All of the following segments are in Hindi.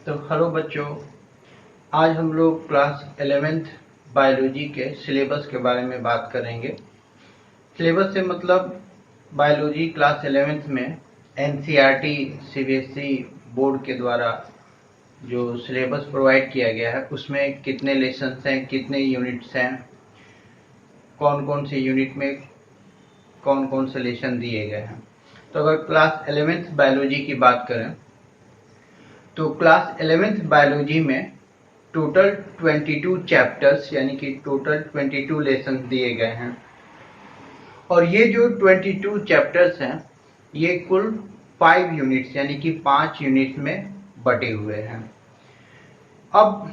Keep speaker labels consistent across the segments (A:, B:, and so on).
A: तो हेलो बच्चों, आज हम लोग क्लास 11th बायोलॉजी के सिलेबस के बारे में बात करेंगे। सिलेबस से मतलब बायोलॉजी क्लास 11th में एनसीईआरटी सीबीएसई बोर्ड के द्वारा जो सिलेबस प्रोवाइड किया गया है उसमें कितने लेसन्स हैं, कितने यूनिट्स हैं, कौन कौन से यूनिट में कौन कौन से लेसन दिए गए हैं। तो अगर क्लास 11th बायोलॉजी की बात करें तो क्लास 11th बायोलॉजी में टोटल 22 चैप्टर्स यानी कि टोटल 22 लेसन दिए गए हैं और ये जो 22 चैप्टर्स हैं ये कुल 5 यूनिट्स यानी कि 5 यूनिट्स में बटे हुए हैं। अब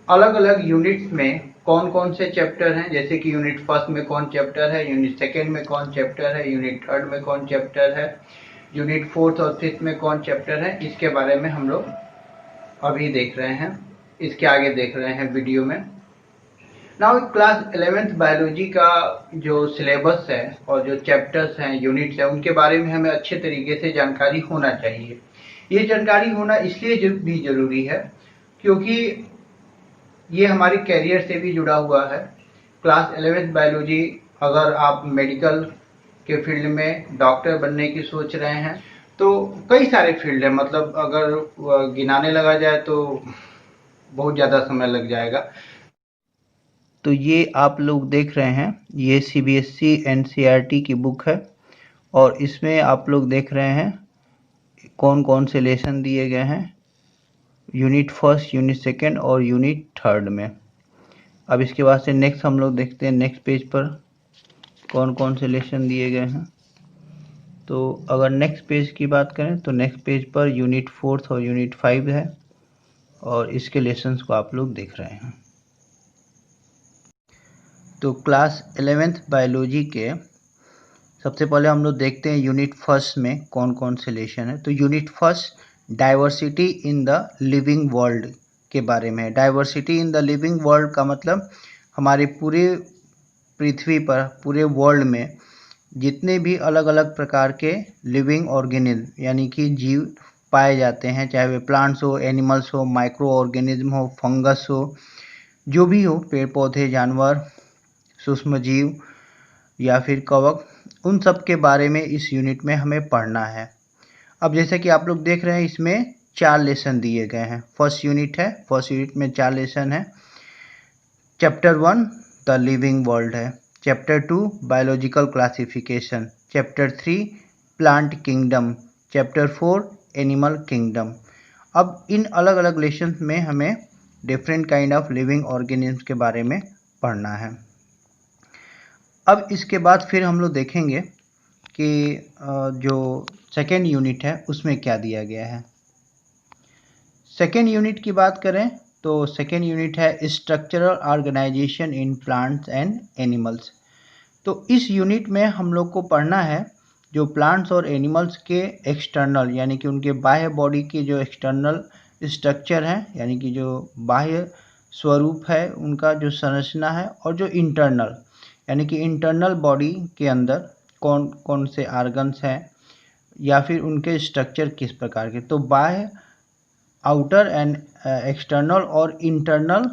A: अलग अलग यूनिट्स में कौन कौन से चैप्टर हैं, जैसे कि यूनिट फर्स्ट में कौन चैप्टर है, यूनिट सेकेंड में कौन चैप्टर है, यूनिट थर्ड में कौन चैप्टर है, यूनिट फोर्थ और फिफ्थ में कौन चैप्टर है, इसके बारे में हम लोग अभी देख रहे हैं, इसके आगे देख रहे हैं वीडियो में। नाउ क्लास 11th बायोलॉजी का जो सिलेबस है और जो चैप्टर्स हैं, यूनिट्स हैं, उनके बारे में हमें अच्छे तरीके से जानकारी होना चाहिए। ये जानकारी होना इसलिए भी जरूरी है क्योंकि ये हमारे कैरियर से भी जुड़ा हुआ है। क्लास 11th बायोलॉजी, अगर आप मेडिकल के फील्ड में डॉक्टर बनने की सोच रहे हैं तो कई सारे फील्ड है, मतलब अगर गिनाने लगा जाए तो बहुत ज़्यादा समय लग जाएगा। तो ये आप लोग देख रहे हैं, ये सीबीएसई एनसीईआरटी की बुक है और इसमें आप लोग देख रहे हैं कौन कौन से लेसन दिए गए हैं यूनिट फर्स्ट, यूनिट सेकेंड और यूनिट थर्ड में। अब इसके बाद से नेक्स्ट हम लोग देखते हैं नेक्स्ट पेज पर कौन कौन से लेसन दिए गए हैं। तो अगर नेक्स्ट पेज की बात करें तो next page per unit fourth और यूनिट 5 है और इसके लेसन्स को आप लोग देख रहे हैं। तो क्लास 11th बायोलॉजी के सबसे पहले हम लोग देखते हैं यूनिट फर्स्ट में कौन कौन से लेसन है। तो unit first diversity in the living world के बारे में है। Diversity in the living world का मतलब हमारे पूरे पृथ्वी पर, पूरे वर्ल्ड में जितने भी अलग अलग प्रकार के लिविंग ऑर्गेनिज्म यानी कि जीव पाए जाते हैं, चाहे वे प्लांट्स हो, एनिमल्स हो, माइक्रो ऑर्गेनिज्म हो, फंगस हो, जो भी हो, पेड़ पौधे, जानवर, सूक्ष्म जीव या फिर कवक, उन सब के बारे में इस यूनिट में हमें पढ़ना है। अब जैसे कि आप लोग देख रहे हैं इसमें 4 लेसन दिए गए हैं। फर्स्ट यूनिट है, फर्स्ट यूनिट में 4 लेसन है। चैप्टर 1 द लिविंग वर्ल्ड है, chapter 2 biological classification, chapter 3 plant kingdom, chapter 4 animal kingdom. अब इन अलग अलग लेसन में हमें different kind of living organism के बारे में पढ़ना है। अब इसके बाद फिर हम लोग देखेंगे कि जो सेकेंड यूनिट है उसमें क्या दिया गया है। सेकेंड यूनिट की बात करें तो सेकेंड यूनिट है structural organisation in plants and animals. तो इस यूनिट में हम लोग को पढ़ना है जो प्लांट्स और एनिमल्स के एक्सटर्नल यानी कि उनके बाह्य बॉडी के जो एक्सटर्नल स्ट्रक्चर है यानी कि जो बाह्य स्वरूप है उनका जो संरचना है, और जो इंटरनल यानी कि इंटरनल बॉडी के अंदर कौन कौन से आर्गन्स हैं या फिर उनके स्ट्रक्चर किस प्रकार के। तो बाह्य, आउटर एंड एक्सटर्नल और इंटरनल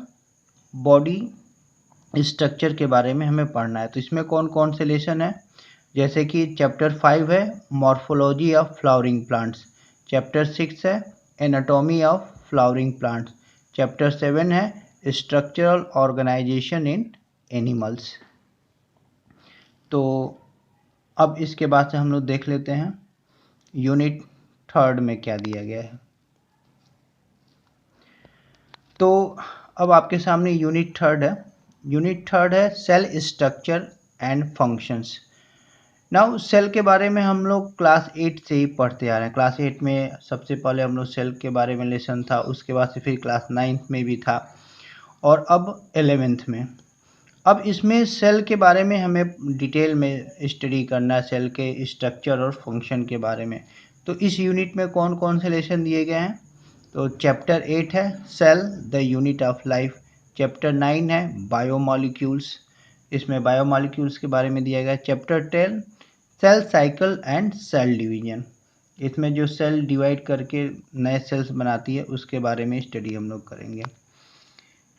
A: बॉडी स्ट्रक्चर के बारे में हमें पढ़ना है। तो इसमें कौन कौन से लेसन है, जैसे कि चैप्टर 5 है morphology of flowering plants, chapter 6 है anatomy of flowering plants, chapter 7 है स्ट्रक्चरल ऑर्गेनाइजेशन इन एनिमल्स। तो अब इसके बाद से हम लोग देख लेते हैं यूनिट थर्ड में क्या दिया गया है। तो अब आपके सामने यूनिट थर्ड है। यूनिट थर्ड है cell structure and functions. Now cell के बारे में हम लोग क्लास 8 से ही पढ़ते आ रहे हैं। क्लास 8 में सबसे पहले हम लोग सेल के बारे में लेसन था, उसके बाद से फिर क्लास 9 में भी था और अब 11th में। अब इसमें सेल के बारे में हमें डिटेल में स्टडी करना है, सेल के स्ट्रक्चर और फंक्शन के बारे में। तो इस यूनिट में कौन कौन से लेसन दिए गए हैं, तो चैप्टर 8 है cell the unit of life, chapter 9 है बायोमॉलिक्यूल्स, इसमें बायोमॉलिक्यूल्स के बारे में दिया गया है, chapter 10 cell cycle and cell division, इसमें जो सेल डिवाइड करके नए सेल्स बनाती है उसके बारे में स्टडी हम लोग करेंगे।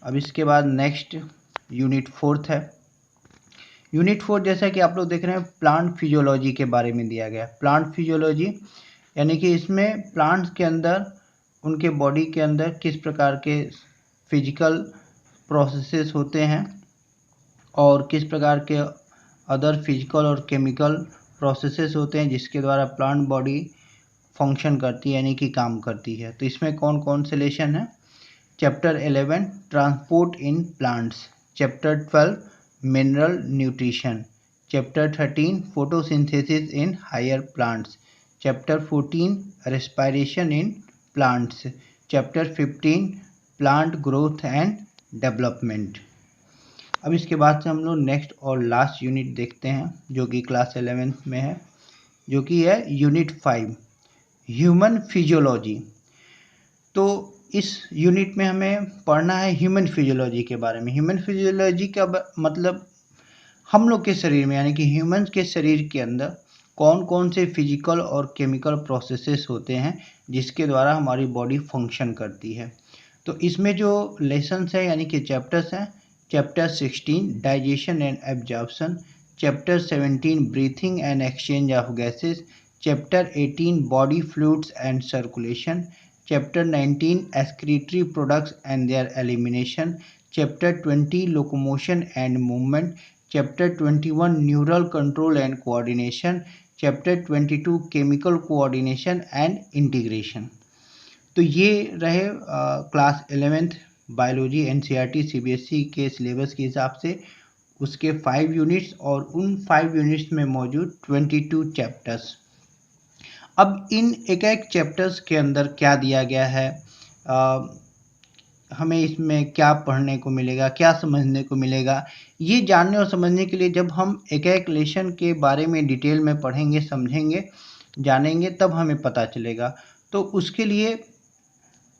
A: अब इसके बाद नेक्स्ट यूनिट 4 है। यूनिट 4 जैसा कि आप लोग देख रहे हैं प्लांट फिजियोलॉजी के बारे में दिया गया है। प्लांट फिजियोलॉजी यानी कि इसमें प्लांट्स के अंदर उनके बॉडी के अंदर किस प्रकार के फिजिकल प्रोसेसेस होते हैं और किस प्रकार के अदर फिजिकल और केमिकल प्रोसेसेस होते हैं जिसके द्वारा प्लांट बॉडी फंक्शन करती है यानी कि काम करती है। तो इसमें कौन कौन से लेसन है? Chapter 11 transport in plants, chapter 12 mineral nutrition, chapter 13 photosynthesis in higher plants, chapter 14 respiration in plants, chapter 15 plant growth and development. अब इसके बाद से हम लोग नेक्स्ट और लास्ट यूनिट देखते हैं जो कि क्लास 11th में है, जो कि है यूनिट 5 ह्यूमन फिजियोलॉजी। तो इस यूनिट में हमें पढ़ना है ह्यूमन फिजियोलॉजी के बारे में। ह्यूमन फिजियोलॉजी का मतलब हम लोग के शरीर में यानी कि ह्यूमन के शरीर के अंदर कौन कौन से फिजिकल और केमिकल प्रोसेसेस होते हैं जिसके द्वारा हमारी बॉडी फंक्शन करती है। तो इसमें जो लेसन्स है यानी कि चैप्टर्स हैं, chapter 16 digestion and absorption, chapter 17 breathing and exchange of gases, chapter 18 body fluids and circulation, chapter 19 excretory products and their elimination, chapter 20 locomotion and movement, chapter 21 neural control and coordination, chapter 22 chemical coordination and integration। तो ये रहे class 11th biology NCERT CBSE के सिलेबस के हिसाब से उसके 5 यूनिट्स और उन 5 यूनिट्स में मौजूद 22 चैप्टर्स। अब इन एक एक चैप्टर्स के अंदर क्या दिया गया है, हमें इसमें क्या पढ़ने को मिलेगा, क्या समझने को मिलेगा, ये जानने और समझने के लिए जब हम एक एक लेसन के बारे में डिटेल में पढ़ेंगे, समझेंगे, जानेंगे तब हमें पता चलेगा। तो उसके लिए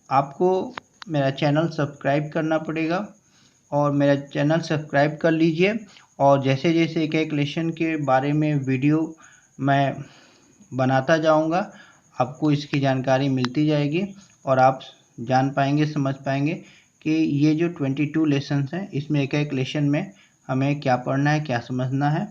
A: आपको मेरा चैनल सब्सक्राइब करना पड़ेगा और मेरा चैनल सब्सक्राइब कर लीजिए और जैसे जैसे एक एक लेसन के बारे में वीडियो मैं बनाता जाऊंगा आपको इसकी जानकारी मिलती जाएगी और आप जान पाएंगे, समझ पाएंगे कि ये जो 22 लेसन्स हैं इसमें एक एक लेसन में हमें क्या पढ़ना है, क्या समझना है।